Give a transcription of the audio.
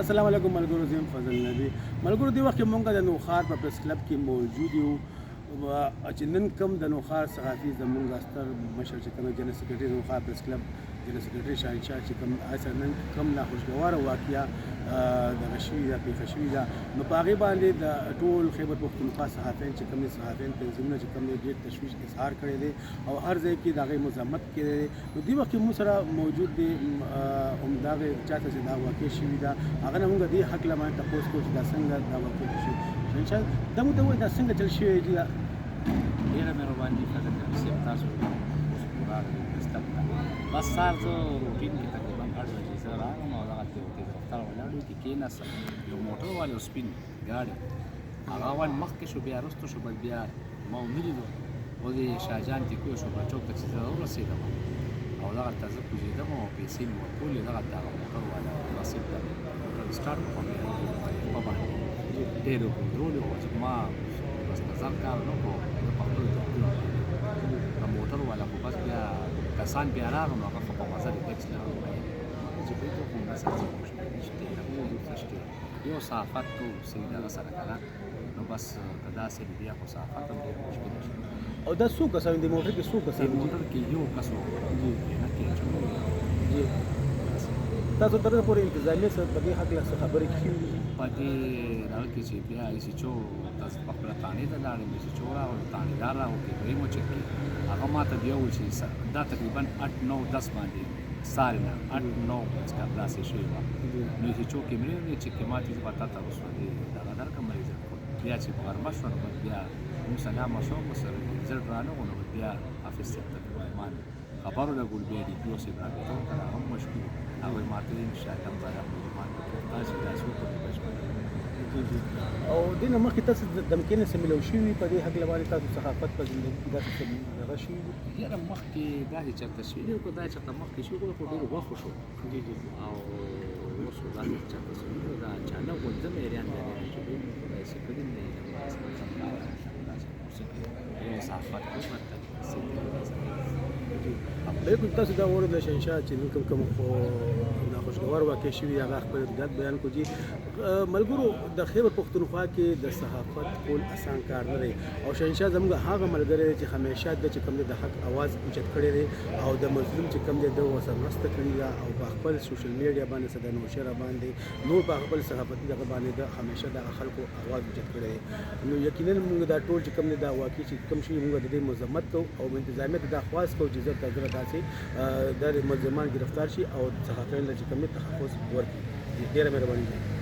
السلام علیکم ملګرو، زم فضل نبی. ملګرو دی وخت مونږ د نوخار په پریس کلب کې موجود یو چې نن کوم د نوخار صحافي زمونږ ستر مشر چې کوم جنرال سیکریټري نوخار پریس کلب جنرال سیکریټري شاهنشاه چې کوم اصل نن کوم ناخوشګواره واقعیا د غشي د پیښه شوې ده، نو په هغې باندې د ټول خیبر پښتونخوا صحافیان چې کوم صحافیان تنظیمونه چې کوم ډېر تشویش اظهار کړی دی او هر ځای کې د هغې مذمت کړی دی. نو دې وخت کې موږ سره موجود دی همدغې چاته چې دا واقع شوې ده هغه نه موږ دې حق له باندې تپوس کوو چې دا څنګه دا واقع شوې. شاهنشاه دا موږ ته ووایي دا څنګه چل شوی دي. ډېره مهرباني فضل نبي صاحب، تاسو اوس راغلئ دستګ ته. بس سهار زه روټین کې تقریبا 8 بجې زه راغلم او دغلته یو تیز رفتار ولاړ و، کې کېناستم. یو موټر والا یو سپین ګاډی هغه اول مخکې شو، بیا وروسته شو، بل بیا ما ونه لیدو. و دې شاهجان تیکو شوبرا چوک ته چې زه ورسېدم او دغلته زه کوزېدم او پیسې مې ورکولې، دغلته هغه موټر والا رسید ته موټر سټارټ وکړم په باندې ډېر وګرځولې وو چې ما بس نظر کار نه کړو په خپل دوکونه د موټر والا خو بس بیا کسان بیا راغلم هغه خو په مزه د ټکس نه وویل چې دوی ته خو مثلا څه وشول نشته نشته یو صحافت ټول صحیح دغه سره کنه. نو بس که داسې بیا خو صحافت هم ډېر مشکل شي. او دا څو کسان دي موټر کې؟ څو کسان دي موټر کې؟ یو کس و نه کې چې تاسو تر اوسه پورې انتظامیه سره په دې هکله څه خبرې کړې دي؟ په دې هغه کې چې بیا ایسیچو تاسو په خپله تانې ته لاړم، ایسیچو راغلو، تانېدار راغلو، دویم و چک کړي. هغه ما ته بیا وویل چې دا تقریبا 8 9 10 باندې ساري نه 8 9 بجکه داسې شوې وه. نو ایسیچو کیمرې وې چې ما ته زه به تا ته اوس دغه درکړم ریزلټ بیا چې په غرمه شوه نو بیا موږ سلام وشو ورسره ریزلټ رانغلو نو بیا حافظ صاحب ته ما خبر ولګول، بیا ډي پي او صاحب رابطه وکړه، هغه هم مشکور و. هغوی ما ته ویل انشاءالله به دا معلومات وکړو تاسې داسې وکړو بشپړ. او دې نه مخکې تاسو دمکې نه څه میلاو شوي په دې هکله باندې تاسو صحافت په زندګي کې داسې څه هغه شوي دي؟ یاره مخکې داسې چېرته شوي دي، خو دا چېرته مخکې شوي خو ډېرو وخت شو او اوس خو داسې چېرته شوي دي. دا اچانک غورځم ایریان دی چې دوی داسې کړي نه دي یو صحافت بالکل. تاسو دا واورئ د شهنشاه چې نن کوم ناخوشګوار واقع شوي هغه خپل ارتداد بیان کړو. چې ملګرو د خیبر پښتونخوا کې د صحافت کول اسان کار نه دی او شهنشاه زموږ هغه ملګری دی چې همیشه د چې کوم د حق اواز اوچت کړی دی او د مظلوم چې کوم دی د ورسره مرسته کړې ده او په خپل سوشل میډیا باندې د نوشره باندې نور په خپل صحافتي دغه باندې د همیشه د خلکو اواز اوچت کړی دی. نو یقینا موږ دا ټول چې کوم دی دا واقع چې کوم شي موږ د دې مذمت کوو او انتظامیه ته دا خواست کوو چې زه تاسو داسې د ملزمان گرفتار شي او صحافیان له چې کوم تحفظ ورکړي. ډېره مهرباني.